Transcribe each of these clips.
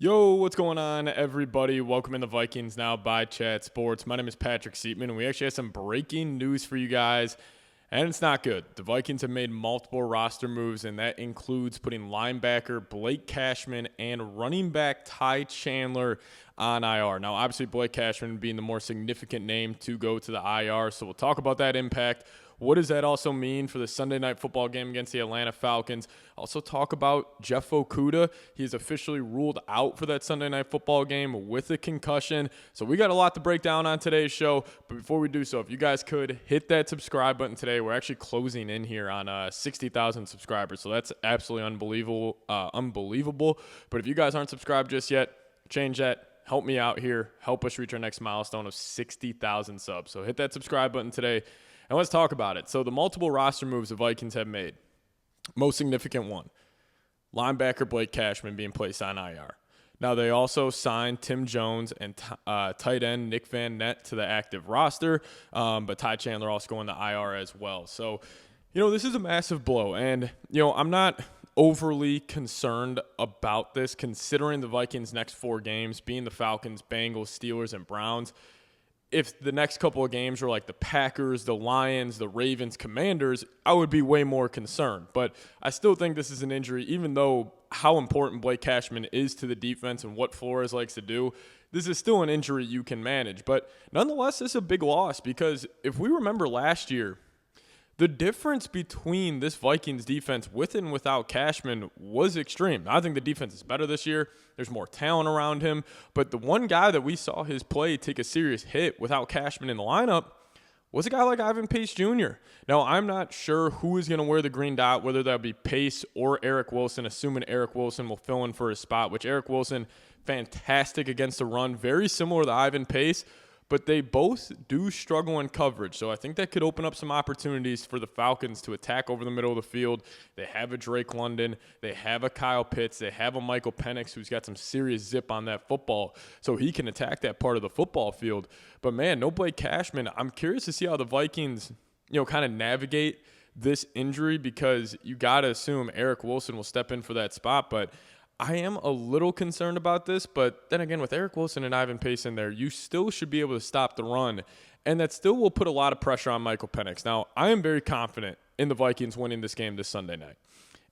Yo, what's going on, everybody? Welcome in the Vikings Now by Chat Sports. My name is Patrick Siepman, and we actually have some breaking news for you guys, and it's not good. The Vikings have made multiple roster moves, and that includes putting linebacker Blake Cashman and running back Ty Chandler on IR. Now, obviously, Blake Cashman being the more significant name to go to the IR, so we'll talk about that impact. What does that also mean for the Sunday Night Football game against the Atlanta Falcons? Also talk about Jeff Okudah. He's officially ruled out for that Sunday Night Football game with a concussion. So we got a lot to break down on today's show. But before we do so, if you guys could hit that subscribe button today. We're actually closing in here on 60,000 subscribers. So that's absolutely unbelievable. But if you guys aren't subscribed just yet, change that. Help me out here. Help us reach our next milestone of 60,000 subs. So hit that subscribe button today. And let's talk about it. So the multiple roster moves the Vikings have made. Most significant one, linebacker Blake Cashman being placed on IR. Now they also signed Tim Jones and tight end Nick Vannett to the active roster, but Ty Chandler also going to IR as well. So, this is a massive blow. And, I'm not overly concerned about this considering the Vikings' next 4 games being the Falcons, Bengals, Steelers, and Browns. If the next couple of games were like the Packers, the Lions, the Ravens, Commanders, I would be way more concerned. But I still think this is an injury, even though how important Blake Cashman is to the defense and what Flores likes to do, this is still an injury you can manage. But nonetheless, this is a big loss because if we remember last year, the difference between this Vikings defense with and without Cashman was extreme. I think the defense is better this year. There's more talent around him. But the one guy that we saw his play take a serious hit without Cashman in the lineup was a guy like Ivan Pace Jr. Now, I'm not sure who is going to wear the green dot, whether that be Pace or Eric Wilson, assuming Eric Wilson will fill in for his spot, which Eric Wilson, fantastic against the run, very similar to Ivan Pace. But they both do struggle in coverage, so I think that could open up some opportunities for the Falcons to attack over the middle of the field. They have a Drake London. They have a Kyle Pitts. They have a Michael Penix who's got some serious zip on that football, so he can attack that part of the football field. But, man, no Blake Cashman. I'm curious to see how the Vikings, kind of navigate this injury because you got to assume Eric Wilson will step in for that spot, but I am a little concerned about this, but then again, with Eric Wilson and Ivan Pace in there, you still should be able to stop the run, and that still will put a lot of pressure on Michael Penix. Now, I am very confident in the Vikings winning this game this Sunday night,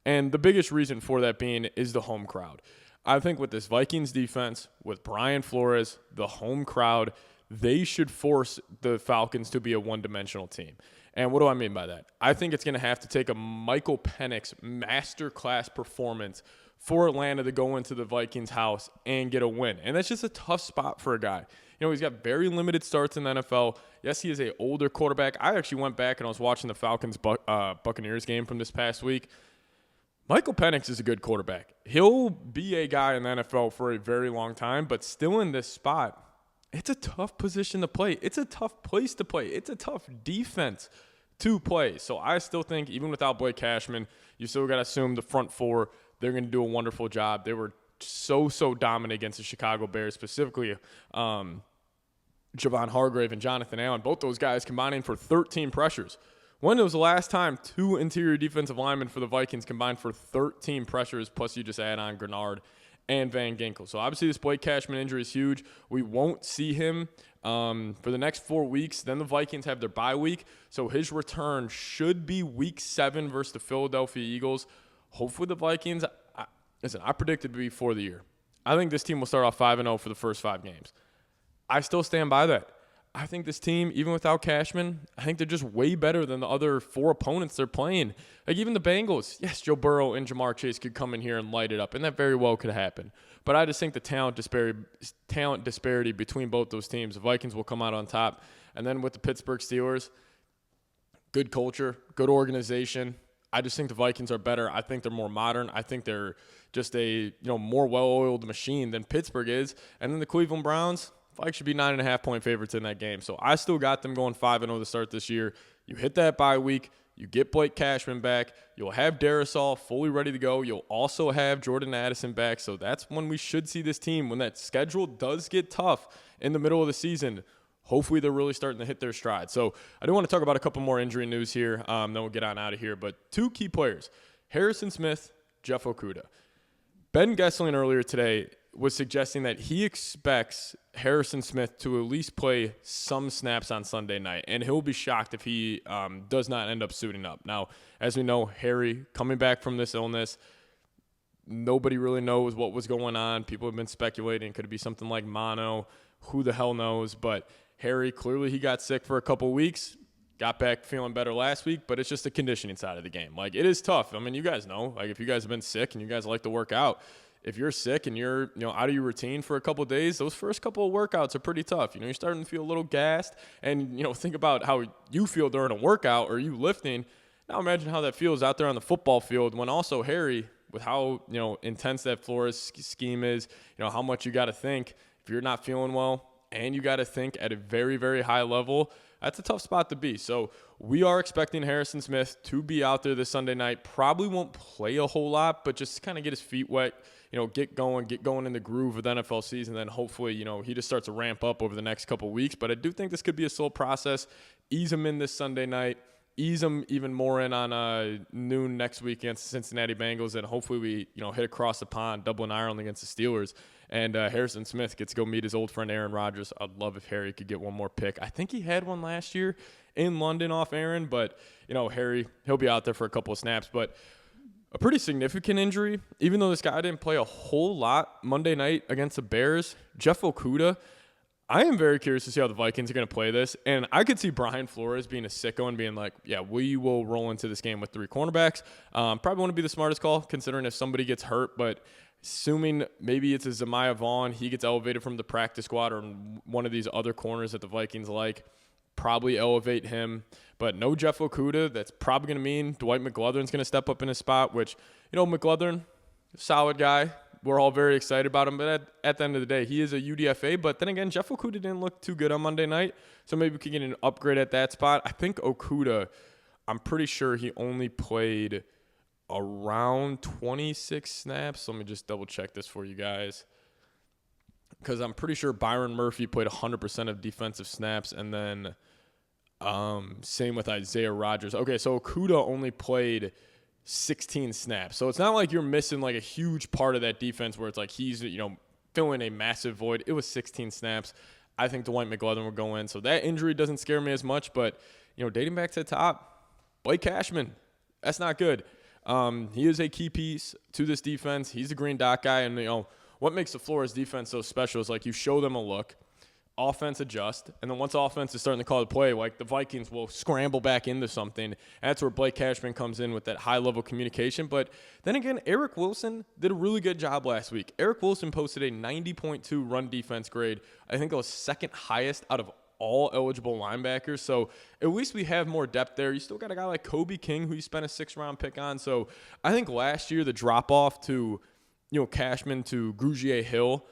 and the biggest reason for that being is the home crowd. I think with this Vikings defense, with Brian Flores, the home crowd, they should force the Falcons to be a one-dimensional team. And what do I mean by that? I think it's going to have to take a Michael Penix masterclass performance for Atlanta to go into the Vikings' house and get a win. And that's just a tough spot for a guy. He's got very limited starts in the NFL. Yes, he is an older quarterback. I actually went back and I was watching the Falcons Buccaneers game from this past week. Michael Penix is a good quarterback. He'll be a guy in the NFL for a very long time, but still in this spot, it's a tough position to play. It's a tough place to play. It's a tough defense to play. So I still think even without Blake Cashman, you still got to assume the front four, they're going to do a wonderful job. They were so dominant against the Chicago Bears, specifically Javon Hargrave and Jonathan Allen. Both those guys combining for 13 pressures. When was the last time 2 interior defensive linemen for the Vikings combined for 13 pressures, plus you just add on Grenard and Van Ginkel? So obviously this Blake Cashman injury is huge. We won't see him for the next 4 weeks. Then the Vikings have their bye week. So his return should be week 7 versus the Philadelphia Eagles. Hopefully the Vikings, I predicted before the year, I think this team will start off 5-0 for the first 5 games. I still stand by that. I think this team, even without Cashman, I think they're just way better than the other 4 opponents they're playing. Like even the Bengals, yes, Joe Burrow and Jamar Chase could come in here and light it up, and that very well could happen. But I just think the talent disparity between both those teams, the Vikings will come out on top. And then with the Pittsburgh Steelers, good culture, good organization. I just think the Vikings are better. I think they're more modern. I think they're just a more well-oiled machine than Pittsburgh is. And then the Cleveland Browns, Vikings should be 9.5-point favorites in that game. So I still got them going 5-0 to start this year. You hit that bye week. You get Blake Cashman back. You'll have Darrisaw fully ready to go. You'll also have Jordan Addison back. So that's when we should see this team, when that schedule does get tough in the middle of the season. Hopefully they're really starting to hit their stride. So I do want to talk about a couple more injury news here. Then we'll get on out of here. But 2 key players, Harrison Smith, Jeff Okudah. Ben Gessling earlier today was suggesting that he expects Harrison Smith to at least play some snaps on Sunday night, and he'll be shocked if he does not end up suiting up. Now, as we know, Harry coming back from this illness, nobody really knows what was going on. People have been speculating. Could it be something like mono? Who the hell knows? But Harry, clearly he got sick for a couple weeks, got back feeling better last week, but it's just the conditioning side of the game. Like, it is tough. I mean, you guys know, like, if you guys have been sick and you guys like to work out, if you're sick and you're, out of your routine for a couple of days, those first couple of workouts are pretty tough. You're starting to feel a little gassed, and, think about how you feel during a workout or you lifting. Now imagine how that feels out there on the football field when also Harry, with how, intense that Flores scheme is, how much you got to think. If you're not feeling well and you got to think at a very, very high level, that's a tough spot to be. So we are expecting Harrison Smith to be out there this Sunday night. Probably won't play a whole lot, but just kind of get his feet wet, get going in the groove of the NFL season. Then hopefully, he just starts to ramp up over the next couple of weeks. But I do think this could be a slow process. Ease him in this Sunday night. Ease them even more in on noon next week against the Cincinnati Bengals, and hopefully we hit across the pond, Dublin, Ireland against the Steelers, and Harrison Smith gets to go meet his old friend Aaron Rodgers. I'd love if Harry could get one more pick. I think he had one last year in London off Aaron, but Harry, he'll be out there for a couple of snaps. But a pretty significant injury, even though this guy didn't play a whole lot Monday night against the Bears. Jeff Okudah. I am very curious to see how the Vikings are going to play this, and I could see Brian Flores being a sicko and being like, yeah, we will roll into this game with 3 cornerbacks. Probably wouldn't be the smartest call, considering if somebody gets hurt, but assuming maybe it's a Zemiah Vaughn, he gets elevated from the practice squad, or one of these other corners that the Vikings like, probably elevate him. But no Jeff Okudah. That's probably going to mean Dwight McGlothern's going to step up in his spot, which, McGlothern, solid guy. We're all very excited about him, but at the end of the day, he is a UDFA. But then again, Jeff Okudah didn't look too good on Monday night, so maybe we could get an upgrade at that spot. I think Okudah, I'm pretty sure he only played around 26 snaps. Let me just double-check this for you guys, because I'm pretty sure Byron Murphy played 100% of defensive snaps, and then same with Isaiah Rodgers. Okay, so Okudah only played 16 snaps. So it's not like you're missing like a huge part of that defense where it's like he's, filling a massive void. It was 16 snaps. I think Dwight McGlothern will go in. So that injury doesn't scare me as much, but, dating back to the top, Blake Cashman, that's not good. He is a key piece to this defense. He's a green dot guy. And, what makes the Flores defense so special is like you show them a look, offense adjust, and then once offense is starting to call the play, like the Vikings will scramble back into something. That's where Blake Cashman comes in with that high-level communication. But then again, Eric Wilson did a really good job last week. Eric Wilson posted a 90.2 run defense grade. I think it was second highest out of all eligible linebackers. So at least we have more depth there. You still got a guy like Kobe King, who you spent a 6th-round pick on. So I think last year the drop-off to, Cashman to Grugier Hill,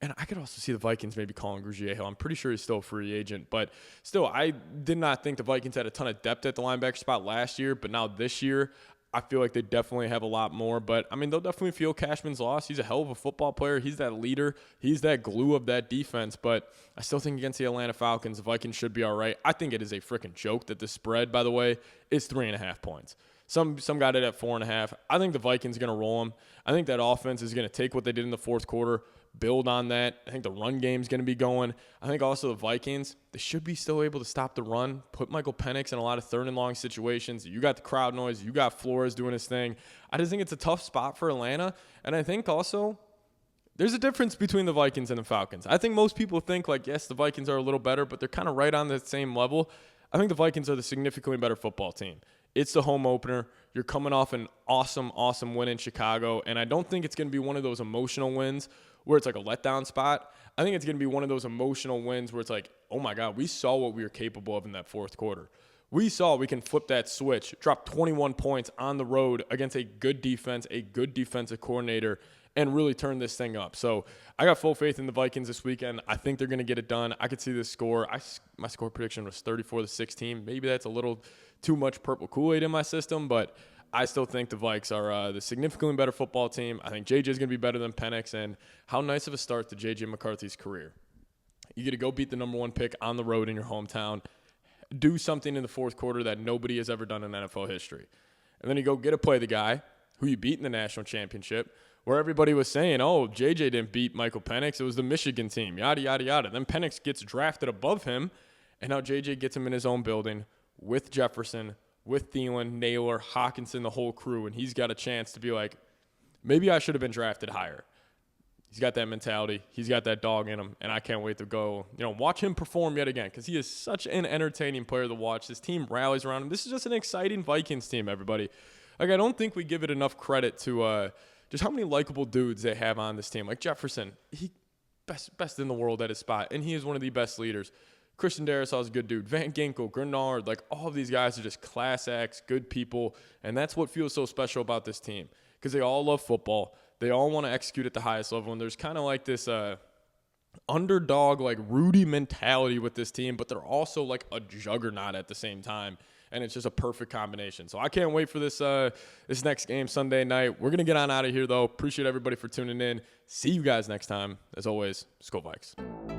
and I could also see the Vikings maybe calling Grugier Hill. I'm pretty sure he's still a free agent. But still, I did not think the Vikings had a ton of depth at the linebacker spot last year. But now this year, I feel like they definitely have a lot more. But, they'll definitely feel Cashman's loss. He's a hell of a football player. He's that leader. He's that glue of that defense. But I still think against the Atlanta Falcons, the Vikings should be all right. I think it is a freaking joke that the spread, by the way, is 3.5 points. Some got it at 4.5. I think the Vikings are going to roll them. I think that offense is going to take what they did in the fourth quarter, build on that. I think the run game is going to be going. I think also the Vikings, they should be still able to stop the run, put Michael Penix in a lot of 3rd and long situations. You got the crowd noise. You got Flores doing his thing. I just think it's a tough spot for Atlanta. And I think also there's a difference between the Vikings and the Falcons. I think most people think like, yes, the Vikings are a little better, but they're kind of right on the same level. I think the Vikings are the significantly better football team. It's the home opener. You're coming off an awesome, awesome win in Chicago, and I don't think it's going to be one of those emotional wins where it's like a letdown spot. I think it's going to be one of those emotional wins where it's like, oh, my God, we saw what we were capable of in that fourth quarter. We saw we can flip that switch, drop 21 points on the road against a good defense, a good defensive coordinator, and really turn this thing up. So I got full faith in the Vikings this weekend. I think they're going to get it done. I could see this score. My score prediction was 34-16. Maybe that's a little too much purple Kool-Aid in my system, but I still think the Vikes are the significantly better football team. I think JJ is going to be better than Penix, and how nice of a start to JJ McCarthy's career. You get to go beat the number 1 pick on the road in your hometown, do something in the fourth quarter that nobody has ever done in NFL history. And then you go get to play the guy who you beat in the national championship, where everybody was saying, oh, JJ didn't beat Michael Penix. It was the Michigan team, yada, yada, yada. Then Penix gets drafted above him, and now JJ gets him in his own building with Jefferson, with Thielen, Naylor, Hawkinson, the whole crew, and he's got a chance to be like, maybe I should have been drafted higher. He's got that mentality. He's got that dog in him, and I can't wait to go, watch him perform yet again because he is such an entertaining player to watch. This team rallies around him. This is just an exciting Vikings team, everybody. Like, I don't think we give it enough credit to just how many likable dudes they have on this team. Like Jefferson, he best in the world at his spot, and he is one of the best leaders. Christian Darrisaw is a good dude. Van Ginkel, Grenard, like all of these guys are just class acts, good people, and that's what feels so special about this team because they all love football. They all want to execute at the highest level, and there's kind of like this underdog, like Rudy mentality with this team, but they're also like a juggernaut at the same time. And it's just a perfect combination. So I can't wait for this next game Sunday night. We're going to get on out of here, though. Appreciate everybody for tuning in. See you guys next time. As always, just go Vikes.